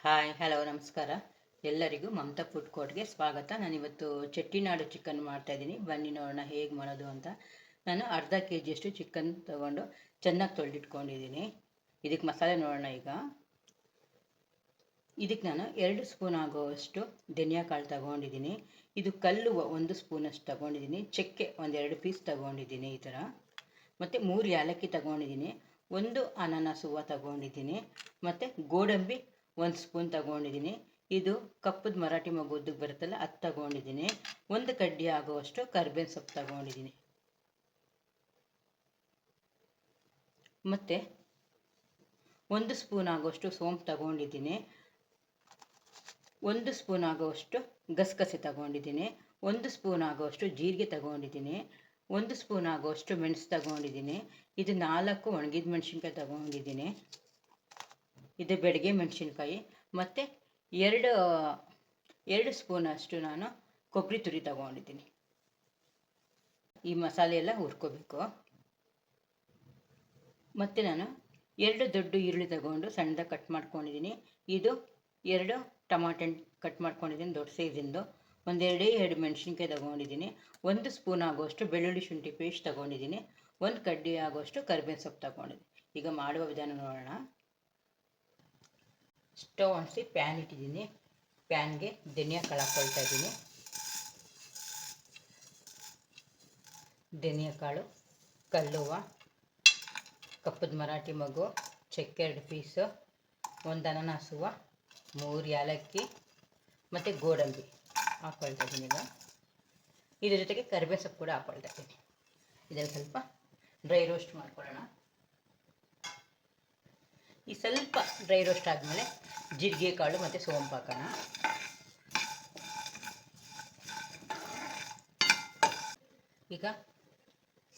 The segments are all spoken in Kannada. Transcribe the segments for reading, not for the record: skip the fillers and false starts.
ಹಾಯ್ ಹಲೋ ನಮಸ್ಕಾರ. ಎಲ್ಲರಿಗೂ ಮಮತಾ ಫುಡ್ ಕೋರ್ಟ್ಗೆ ಸ್ವಾಗತ. ನಾನಿವತ್ತು ಚೆಟ್ಟಿನಾಡು ಚಿಕನ್ ಮಾಡ್ತಾಯಿದ್ದೀನಿ. ಬನ್ನಿ ನೋಡೋಣ ಹೇಗೆ ಮಾಡೋದು ಅಂತ. ನಾನು ಅರ್ಧ ಕೆಜಿಯಷ್ಟು ಚಿಕನ್ ತೊಗೊಂಡು ಚೆನ್ನಾಗಿ ತೊಳೆದಿಟ್ಕೊಂಡಿದ್ದೀನಿ. ಇದಕ್ಕೆ ಮಸಾಲೆ ನೋಡೋಣ. ಇದಕ್ಕೆ ನಾನು 2 ಸ್ಪೂನ್ ಆಗುವಷ್ಟು ಧನಿಯಾ ಕಾಳು ತಗೊಂಡಿದ್ದೀನಿ. ಇದು ಕಲ್ಲು 1 ಸ್ಪೂನಷ್ಟು ತಗೊಂಡಿದ್ದೀನಿ. ಚಕ್ಕೆ 1-2 ಪೀಸ್ ತಗೊಂಡಿದ್ದೀನಿ ಈ ಥರ. ಮತ್ತು 3 ಏಲಕ್ಕಿ ತಗೊಂಡಿದ್ದೀನಿ. 1 ಅನಾನಸ್ ಹೂವು ತಗೊಂಡಿದ್ದೀನಿ. ಮತ್ತು ಗೋಡಂಬಿ 1 ಸ್ಪೂನ್ ತಗೊಂಡಿದ್ದೀನಿ. ಇದು ಕಪ್ಪದ ಮರಾಠಿ ಮಗು ಉದ್ದಕ್ಕೆ ಬರುತ್ತಲ್ಲ, ಅದು ತಗೊಂಡಿದ್ದೀನಿ. 1 ಕಡ್ಡಿ ಆಗುವಷ್ಟು ಕರ್ಬೇವಿನ ಸೊಪ್ಪು ತಗೊಂಡಿದ್ದೀನಿ. ಮತ್ತು 1 ಸ್ಪೂನ್ ಆಗುವಷ್ಟು ಸೋಂಪು ತಗೊಂಡಿದ್ದೀನಿ. 1 ಸ್ಪೂನ್ ಆಗುವಷ್ಟು ಗಸಗಸೆ ತಗೊಂಡಿದ್ದೀನಿ. 1 ಸ್ಪೂನ್ ಆಗುವಷ್ಟು ಜೀರಿಗೆ ತಗೊಂಡಿದ್ದೀನಿ. 1 ಸ್ಪೂನ್ ಆಗುವಷ್ಟು ಮೆಣಸು ತಗೊಂಡಿದ್ದೀನಿ. ಇದು 4 ಒಣಗಿದ ಮೆಣಸಿನ್ಕಾಯಿ ತಗೊಂಡಿದ್ದೀನಿ. ಇದು ಬೆಡಗೆ ಮೆಣಸಿನ್ಕಾಯಿ. ಮತ್ತು 2 ಸ್ಪೂನಷ್ಟು ನಾನು ಕೊಬ್ಬರಿ ತುರಿ ತಗೊಂಡಿದ್ದೀನಿ. ಈ ಮಸಾಲೆ ಎಲ್ಲ ಹುರ್ಕೋಬೇಕು. ಮತ್ತು ನಾನು 2 ದೊಡ್ಡ ಈರುಳ್ಳಿ ತಗೊಂಡು ಸಣ್ಣದಾಗಿ ಕಟ್ ಮಾಡ್ಕೊಂಡಿದ್ದೀನಿ. ಇದು 2 ಟಮಾಟೆ ಕಟ್ ಮಾಡ್ಕೊಂಡಿದ್ದೀನಿ ದೊಡ್ಡ ಸೈಜಿಂದು. 2 ಮೆಣಸಿನ್ಕಾಯಿ ತಗೊಂಡಿದ್ದೀನಿ. 1 ಸ್ಪೂನ್ ಆಗುವಷ್ಟು ಬೆಳ್ಳುಳ್ಳಿ ಶುಂಠಿ ಪೇಸ್ಟ್ ತಗೊಂಡಿದ್ದೀನಿ. 1 ಕಡ್ಡಿ ಆಗುವಷ್ಟು ಕರ್ಬೇವಿನ ಸೊಪ್ಪು ತಗೊಂಡಿದ್ದೀನಿ. ಈಗ ಮಾಡುವ ವಿಧಾನ ನೋಡೋಣ. ಸ್ಟವ್ ಅಂಟಿಸಿ ಪ್ಯಾನ್ ಇಟ್ಟಿದ್ದೀನಿ. ಪ್ಯಾನ್ಗೆ ಧನಿಯಾ ಕಾಳು ಹಾಕ್ಕೊಳ್ತಾ ಇದ್ದೀನಿ. ಧನಿಯಾ ಕಾಳು, ಕಲ್ಲುವ, ಕಪ್ಪದ ಮರಾಠಿ ಮಗು, ಚಕ್ಕೆ 2 ಪೀಸು, 1 ಅನಾನಸ್ ಹೂವು, 3 ಏಲಕ್ಕಿ ಮತ್ತು ಗೋಡಂಬಿ ಹಾಕ್ಕೊಳ್ತಾ ಇದ್ದೀನಿ. ಇದ್ರ ಜೊತೆಗೆ ಕರಿಬೇವು ಸೊಪ್ಪು ಕೂಡ ಹಾಕ್ಕೊಳ್ತಾ ಇದ್ದೀನಿ. ಇದನ್ನು ಸ್ವಲ್ಪ ಡ್ರೈ ರೋಸ್ಟ್ ಮಾಡ್ಕೊಳ್ಳೋಣ. ಈ ಸ್ವಲ್ಪ ಡ್ರೈ ರೋಸ್ಟ್ ಆದಮೇಲೆ ಜೀರಿಗೆ ಕಾಳು ಮತ್ತು ಸೋಂಪು ಹಾಕೋಣ. ಈಗ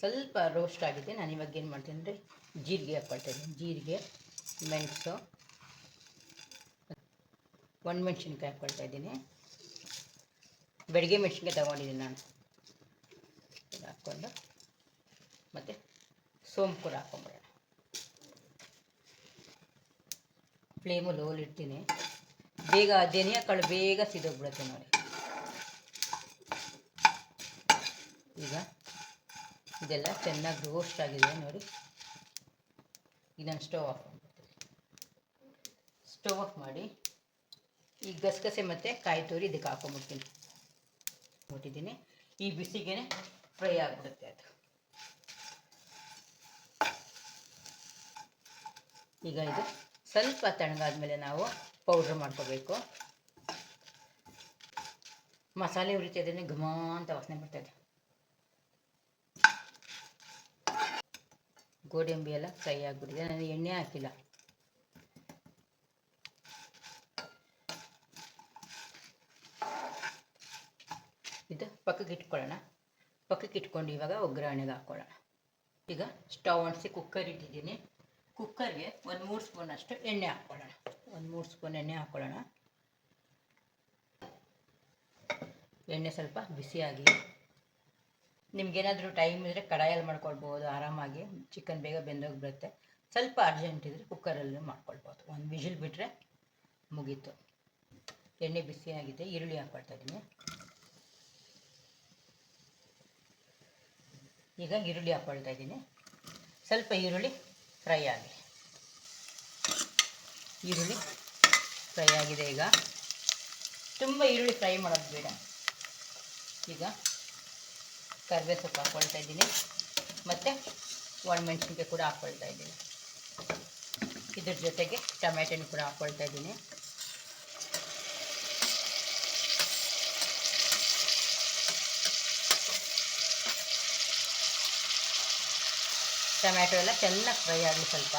ಸ್ವಲ್ಪ ರೋಸ್ಟ್ ಆಗಿದೆ. ನಾನು ಇವಾಗ ಏನು ಮಾಡ್ತೀನಿ ಅಂದರೆ ಜೀರಿಗೆ ಹಾಕ್ಕೊಳ್ತಾ ಇದ್ದೀನಿ. ಜೀರಿಗೆ, ಮೆಣಸು, ಒಣಮೆಣ್ಸಿನ್ಕಾಯಿ ಹಾಕ್ಕೊಳ್ತಾ ಇದ್ದೀನಿ. ಬೆಳಗ್ಗೆ ಮೆಣಸಿನ್ಕಾಯಿ ತಗೊಂಡಿದ್ದೀನಿ ನಾನು. ಇದು ಹಾಕ್ಕೊಂಡು ಮತ್ತು ಸೋಂಪು ಕೂಡ ಹಾಕ್ಕೊಂಬಿಡೋಣ. ಫ್ಲೇಮು ಲೋಲಿ ಇಡ್ತೀನಿ. ಬೇಗ ಧನಿಯಾ ಕಾಳು ಬೇಗ ಸಿದೋಗ್ಬಿಡುತ್ತೆ ನೋಡಿ. ಈಗ ಇದೆಲ್ಲ ಚೆನ್ನಾಗಿ ರೋಸ್ಟ್ ಆಗಿದೆ ನೋಡಿ. ಈಗ ನಾನು ಸ್ಟವ್ ಆಫ್ ಮಾಡ್ತೀನಿ. ಸ್ಟವ್ ಆಫ್ ಮಾಡಿ ಈ ಗಸಗಸೆ ಮತ್ತು ಕಾಯಿ ತುರಿ ಇದಕ್ಕೆ ಹಾಕೊಂಡ್ಬಿಡ್ತೀನಿ. ಕೊಟ್ಟಿದ್ದೀನಿ. ಈ ಬಿಸಿಗೆ ಫ್ರೈ ಆಗಿಬಿಡುತ್ತೆ ಅದು. ಈಗ ಇದು ಸ್ವಲ್ಪ ತಣ್ಣಗಾದ್ಮೇಲೆ ನಾವು ಪೌಡ್ರ್ ಮಾಡ್ಕೋಬೇಕು. ಮಸಾಲೆ ಉರಿತಿದ್ದೇನೆ, ಘಮ ಅಂತ ವಾಸನೆ ಬರ್ತಾಯಿದೆ. ಗೋಡಂಬಿ ಎಲ್ಲ ಫ್ರೈ ಆಗಿಬಿಟ್ಟಿದೆ. ನಾನು ಎಣ್ಣೆ ಹಾಕಿಲ್ಲ. ಇದು ಪಕ್ಕಕ್ಕೆ ಇಟ್ಕೊಳ್ಳೋಣ. ಪಕ್ಕಕ್ಕೆ ಇಟ್ಕೊಂಡು ಇವಾಗ ಒಗ್ಗರಣೆಗೆ ಹಾಕ್ಕೊಳ್ಳೋಣ. ಈಗ ಸ್ಟವ್ ಅಂಟಿಸಿ ಕುಕ್ಕರ್ ಇಟ್ಟಿದ್ದೀನಿ. ಕುಕ್ಕರ್ಗೆ 3 ಸ್ಪೂನಷ್ಟು ಎಣ್ಣೆ ಹಾಕ್ಕೊಳ್ಳೋಣ. 3 ಸ್ಪೂನ್ ಎಣ್ಣೆ ಹಾಕ್ಕೊಳ್ಳೋಣ. ಎಣ್ಣೆ ಸ್ವಲ್ಪ ಬಿಸಿಯಾಗಿ, ನಿಮ್ಗೇನಾದರೂ ಟೈಮ್ ಇದ್ದರೆ ಕಡಾಯಲ್ಲಿ ಮಾಡ್ಕೊಳ್ಬೋದು ಆರಾಮಾಗಿ. ಚಿಕನ್ ಬೇಗ ಬೆಂದೋಗ್ಬಿಡುತ್ತೆ. ಸ್ವಲ್ಪ ಅರ್ಜೆಂಟ್ ಇದ್ದರೆ ಕುಕ್ಕರಲ್ಲೂ ಮಾಡ್ಕೊಳ್ಬೋದು. 1 ವಿಜಿಲ್ ಬಿಟ್ಟರೆ ಮುಗೀತು. ಎಣ್ಣೆ ಬಿಸಿಯಾಗಿದೆ. ಈರುಳ್ಳಿ ಹಾಕ್ಕೊಳ್ತಾ ಇದ್ದೀನಿ. ಈಗ ಈರುಳ್ಳಿ ಹಾಕ್ಕೊಳ್ತಾ ಇದ್ದೀನಿ. ಸ್ವಲ್ಪ ಈರುಳ್ಳಿ ಫ್ರೈ ಆಗಿ. ಈರುಳ್ಳಿ ಫ್ರೈ ಆಗಿದೆ. ಈಗ ತುಂಬ ಈರುಳ್ಳಿ ಫ್ರೈ ಮಾಡೋದು ಬೇಡ. ಈಗ ಕರಿಬೇವು ಸೊಪ್ಪು ಹಾಕ್ಕೊಳ್ತಾ ಇದ್ದೀನಿ. ಮತ್ತು ಒಣಮೆಣ್ಸಿನ್ಕಾಯಿ ಕೂಡ ಹಾಕ್ಕೊಳ್ತಾ ಇದ್ದೀನಿ. ಇದ್ರ ಜೊತೆಗೆ ಟೊಮೆಟೊನೂ ಕೂಡ ಹಾಕ್ಕೊಳ್ತಾ ಇದ್ದೀನಿ. ಟೊಮ್ಯಾಟೊ ಎಲ್ಲ ಚೆನ್ನಾಗಿ ಫ್ರೈ ಆಗಲಿ. ಸ್ವಲ್ಪ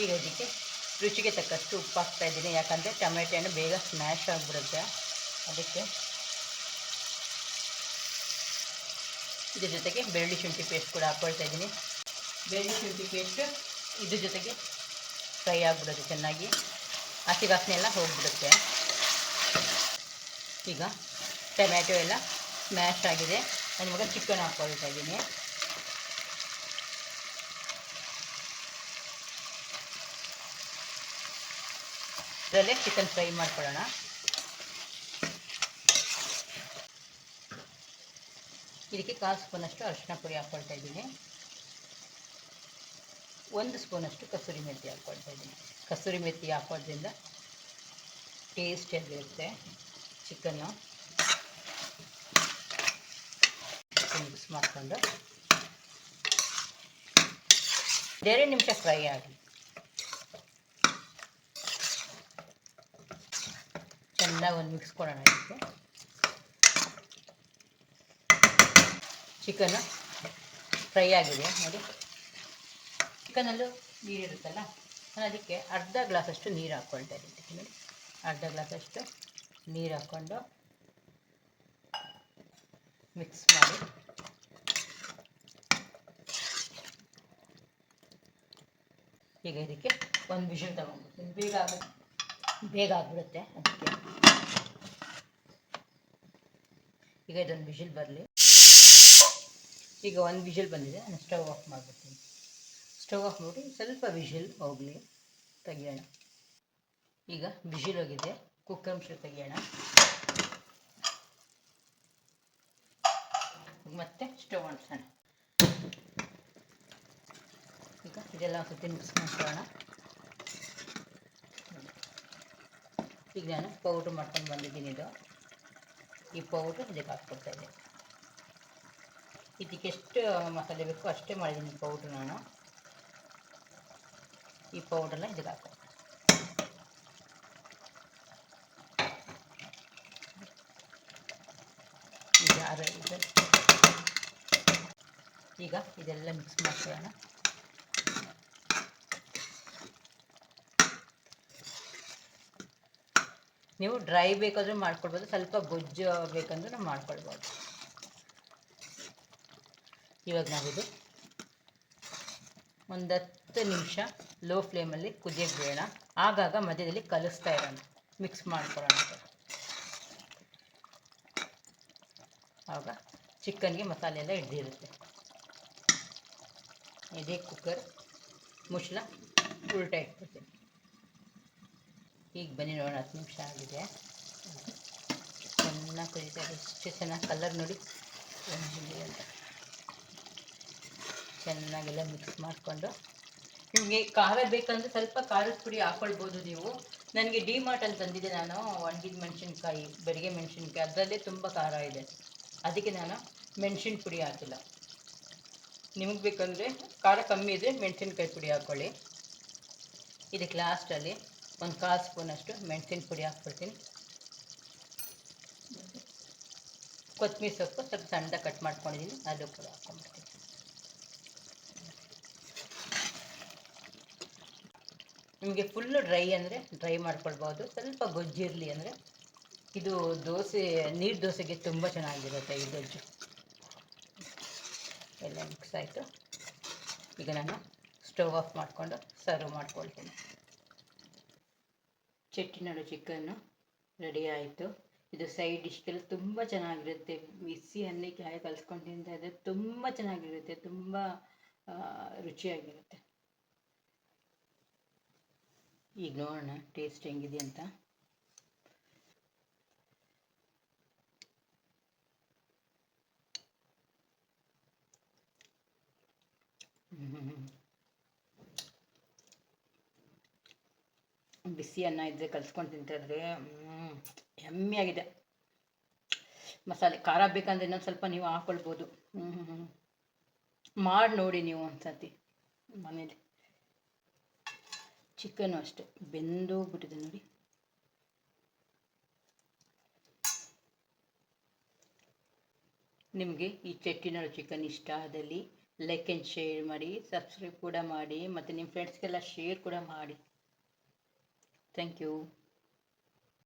ಈಗ ಇದಕ್ಕೆ ರುಚಿಗೆ ತಕ್ಕಷ್ಟು ಉಪ್ಪು ಹಾಕ್ತಾ ಇದ್ದೀನಿ. ಯಾಕಂದರೆ ಟೊಮೆಟೊ ಹಣ್ಣು ಬೇಗ ಸ್ಮ್ಯಾಶ್ ಆಗಿಬಿಡುತ್ತೆ, ಅದಕ್ಕೆ. ಇದ್ರ ಜೊತೆಗೆ ಬೆಳ್ಳುಳ್ಳಿ ಶುಂಠಿ ಪೇಸ್ಟ್ ಕೂಡ ಹಾಕ್ಕೊಳ್ತಾ ಇದ್ದೀನಿ. ಬೆಳ್ಳುಳ್ಳಿ ಶುಂಠಿ ಪೇಸ್ಟ್ ಇದ್ರ ಜೊತೆಗೆ ಫ್ರೈ ಆಗಿಬಿಡುತ್ತೆ ಚೆನ್ನಾಗಿ. ಹಸಿ ವಾಸನೆ ಎಲ್ಲ ಹೋಗಿಬಿಡುತ್ತೆ. ಈಗ ಟೊಮ್ಯಾಟೊ ಎಲ್ಲ ಸ್ಮ್ಯಾಶ್ ಆಗಿದೆ. ನಾನು ಇವಾಗ ಚಿಕನ್ ಹಾಕ್ಕೊಳ್ತಾ ಇದ್ದೀನಿ. ಇದರಲ್ಲೇ ಚಿಕನ್ ಫ್ರೈ ಮಾಡ್ಕೊಳ್ಳೋಣ. ಇದಕ್ಕೆ 1/4 ಸ್ಪೂನಷ್ಟು ಅರಿಶಿನ ಪುಡಿ ಹಾಕ್ಕೊಳ್ತಾ ಇದ್ದೀನಿ. 1 ಸ್ಪೂನಷ್ಟು ಕಸೂರಿ ಮೆಥಿ ಹಾಕ್ಕೊಳ್ತಾ ಇದ್ದೀನಿ. ಕಸೂರಿ ಮೆಥಿ ಹಾಕೋದ್ರಿಂದ ಟೇಸ್ಟಿಯಾಗಿರುತ್ತೆ ಚಿಕನ್ನು. ಮಿಕ್ಸ್ ಮಾಡಿಕೊಂಡು 2 ನಿಮಿಷ ಫ್ರೈ ಆಗಲಿ. ಚೆನ್ನಾಗಿ ಒಂದು ಮಿಕ್ಸ್ ಕೊಡೋಣ. ಇದಕ್ಕೆ ಚಿಕನ್ನು ಫ್ರೈ ಆಗಿದೆ ನೋಡಿ. ಚಿಕನಲ್ಲೂ ನೀರಿರುತ್ತಲ್ಲ, ನಾನು ಅದಕ್ಕೆ ಅರ್ಧ ಗ್ಲಾಸಷ್ಟು ನೀರು ಹಾಕ್ಕೊಳ್ತಾ ಇದ್ದೀನಿ ನೋಡಿ. ಅರ್ಧ ಗ್ಲಾಸಷ್ಟು ನೀರು ಹಾಕ್ಕೊಂಡು ಮಿಕ್ಸ್ ಮಾಡಿ ಈಗ ಇದಕ್ಕೆ ಒಂದು ವಿಷಲ್ ತಗೊಂಡ್ಬಿಡ್ತೀನಿ. ಬೇಗ ಆಗಿಬಿಡುತ್ತೆ. ಅದಕ್ಕೆ ಈಗ ಇದೊಂದು ವಿಷಲ್ ಬರಲಿ. ಈಗ ಒಂದು ವಿಷಲ್ ಬಂದಿದೆ, ನಾನು ಸ್ಟವ್ ಆಫ್ ಮಾಡಿಬಿಡ್ತೀನಿ. ಸ್ಟವ್ ಆಫ್ ಮಾಡಿ ಸ್ವಲ್ಪ ವಿಷಲ್ ಹೋಗಲಿ, ತೆಗಿಯೋಣ. ಈಗ ವಿಷಲ್ ಹೋಗಿದೆ, ಕುಕ್ಕರ್ ವಿಷಲ್ ತೆಗಿಯೋಣ. ಮತ್ತೆ ಸ್ಟವ್ ಅಂಟಿಸೋಣ. ಈಗ ಇದೆಲ್ಲ ಒಂದು ಸತಿ ಮಿಕ್ಸ್ ಮಾಡ್ಕೊಳ್ಳೋಣ. ಈಗ ನಾನು ಪೌಡ್ರ್ ಮಾಡ್ಕೊಂಡು ಬಂದಿದ್ದೀನಿ. ಈ ಪೌಡ್ರು ಇದಕ್ಕೆ ಹಾಕ್ಕೊಡ್ತಾ ಇದ್ದೀನಿ. ಇದಕ್ಕೆ ಎಷ್ಟು ಮಸಾಲೆ ಬೇಕು ಅಷ್ಟೇ ಮಾಡಿದ್ದೀನಿ ಪೌಡ್ರು ನಾನು. ಈ ಪೌಡ್ರನ್ನ ಇದಕ್ಕೆ ಹಾಕೋ. ಈಗ ಇದೆಲ್ಲ ಮಿಕ್ಸ್ ಮಾಡ್ಕೊಳ್ಳೋಣ. ನೀವು ಡ್ರೈ ಬೇಕಾದರೂ ಮಾಡ್ಕೊಳ್ಬೋದು, ಸ್ವಲ್ಪ ಗೊಜ್ಜು ಬೇಕಂದ್ರೆ ನಾವು ಮಾಡ್ಕೊಳ್ಬೋದು. ಇವಾಗ ನಾವಿದು ಒಂದು 10 ನಿಮಿಷ ಲೋ ಫ್ಲೇಮಲ್ಲಿ ಕುದಿಯೋಕ್ಕೆ ಬೇಡ. ಆಗಾಗ ಮಧ್ಯದಲ್ಲಿ ಕಲಿಸ್ತಾ ಇರೋಣ, ಮಿಕ್ಸ್ ಮಾಡ್ಕೊಳ್ಳೋಣ. ಆಗ ಚಿಕನ್ಗೆ ಮಸಾಲೆ ಎಲ್ಲ ಹಿಡಿದಿರುತ್ತೆ. ಇದೇ ಕುಕ್ಕರ್ ಮುಚ್ಚಳ ಉಲ್ಟಾ ಇಟ್ಬಿಡ್ತೀನಿ. ಈಗ ಬನ್ನಿ ನೋಡೋಣ, 10 ನಿಮಿಷ ಆಗಿದೆ. ಚೆನ್ನಾಗಿ ಕುದೀತಾ ಇದೆ. ಎಷ್ಟು ಚೆನ್ನಾಗಿ ಕಲರ್ ನೋಡಿ ಅಂತ. ಚೆನ್ನಾಗೆಲ್ಲ ಮಿಕ್ಸ್ ಮಾಡಿಕೊಂಡು, ನಿಮಗೆ ಖಾರ ಬೇಕಂದರೆ ಸ್ವಲ್ಪ ಖಾರದ ಪುಡಿ ಹಾಕ್ಕೊಳ್ಬೋದು ನೀವು. ನನಗೆ ಡಿಮಾರ್ಟಲ್ಲಿ ತಂದಿದ್ದೆ ನಾನು ಒಣಗಿದ ಮೆಣಸಿನ್ಕಾಯಿ, ಬೆರಿಗೆ ಮೆಣಸಿನ್ಕಾಯಿ, ಅದರಲ್ಲೇ ತುಂಬ ಖಾರ ಇದೆ. ಅದಕ್ಕೆ ನಾನು ಮೆಣಸಿನ ಪುಡಿ ಹಾಕಿಲ್ಲ. ನಿಮಗೆ ಬೇಕಂದರೆ ಖಾರ ಕಮ್ಮಿ ಇದ್ದರೆ ಮೆಣಸಿನ್ಕಾಯಿ ಪುಡಿ ಹಾಕ್ಕೊಳ್ಳಿ. ಇದಕ್ಕೆ ಲಾಸ್ಟಲ್ಲಿ ಒಂದು 1/4 ಸ್ಪೂನಷ್ಟು ಮೆಣಸಿನ ಪುಡಿ ಹಾಕ್ಬಿಡ್ತೀನಿ. ಕೊತ್ತಂಬರಿ ಸೊಪ್ಪು ಸ್ವಲ್ಪ ಸಣ್ಣದಾಗಿ ಕಟ್ ಮಾಡ್ಕೊಂಡಿದ್ದೀನಿ, ಅದು ಕೂಡ ಹಾಕ್ಕೊಂಡ್ಬಿಡ್ತೀನಿ. ನಿಮಗೆ ಫುಲ್ಲು ಡ್ರೈ ಅಂದರೆ ಡ್ರೈ ಮಾಡ್ಕೊಳ್ಬೋದು, ಸ್ವಲ್ಪ ಗೊಜ್ಜಿರಲಿ ಅಂದರೆ ಇದು ದೋಸೆ, ನೀರು ದೋಸೆಗೆ ತುಂಬ ಚೆನ್ನಾಗಿರುತ್ತೆ ಈ ಗೊಜ್ಜು. ಎಲ್ಲ ಮಿಕ್ಸ್ ಆಯಿತು. ಈಗ ನಾನು ಸ್ಟವ್ ಆಫ್ ಮಾಡಿಕೊಂಡು ಸರ್ವ್ ಮಾಡ್ಕೊಳ್ತೀನಿ. ಚೆಟ್ಟಿನಾಡು ಚಿಕನ್ನು ರೆಡಿ ಆಯಿತು. ಇದು ಸೈಡ್ ಡಿಶ್ಗೆಲ್ಲ ತುಂಬ ಚೆನ್ನಾಗಿರುತ್ತೆ. ಬಿಸಿ ಅನ್ನಕ್ಕೆ ಹಾಗೆ ಕಲಿಸ್ಕೊಂಡು ತಿಂತಾ ಇದ್ದರೆ ತುಂಬ ಚೆನ್ನಾಗಿರುತ್ತೆ, ತುಂಬ ರುಚಿಯಾಗಿರುತ್ತೆ. ಈಗ ನೋಡೋಣ ಟೇಸ್ಟ್ ಹೆಂಗಿದೆ ಅಂತ. ಬಿಸಿ ಅನ್ನ ಇದ್ದರೆ ಕಲಿಸ್ಕೊಂಡು ತಿಂತಾಯಿದ್ರೆ ಯಮ್ಮಿಯಾಗಿದೆ. ಮಸಾಲೆ ಖಾರ ಬೇಕಂದ್ರೆ ಇನ್ನೊಂದು ಸ್ವಲ್ಪ ನೀವು ಹಾಕ್ಕೊಳ್ಬೋದು. ಮಾಡಿ ನೋಡಿ ನೀವು ಒಂದ್ಸತಿ ಮನೇಲಿ. ಚಿಕನ್ನು ಅಷ್ಟೆ ಬೆಂದೋಗ್ಬಿಟ್ಟಿದೆ ನೋಡಿ. ನಿಮಗೆ ಈ ಚೆಟ್ಟಿನಾಡು ಚಿಕನ್ ಇಷ್ಟ ಆದಲ್ಲಿ ಲೈಕ್ ಆ್ಯಂಡ್ ಶೇರ್ ಮಾಡಿ, ಸಬ್ಸ್ಕ್ರೈಬ್ ಕೂಡ ಮಾಡಿ, ಮತ್ತು ನಿಮ್ಮ ಫ್ರೆಂಡ್ಸ್ಗೆಲ್ಲ ಶೇರ್ ಕೂಡ ಮಾಡಿ. Thank you.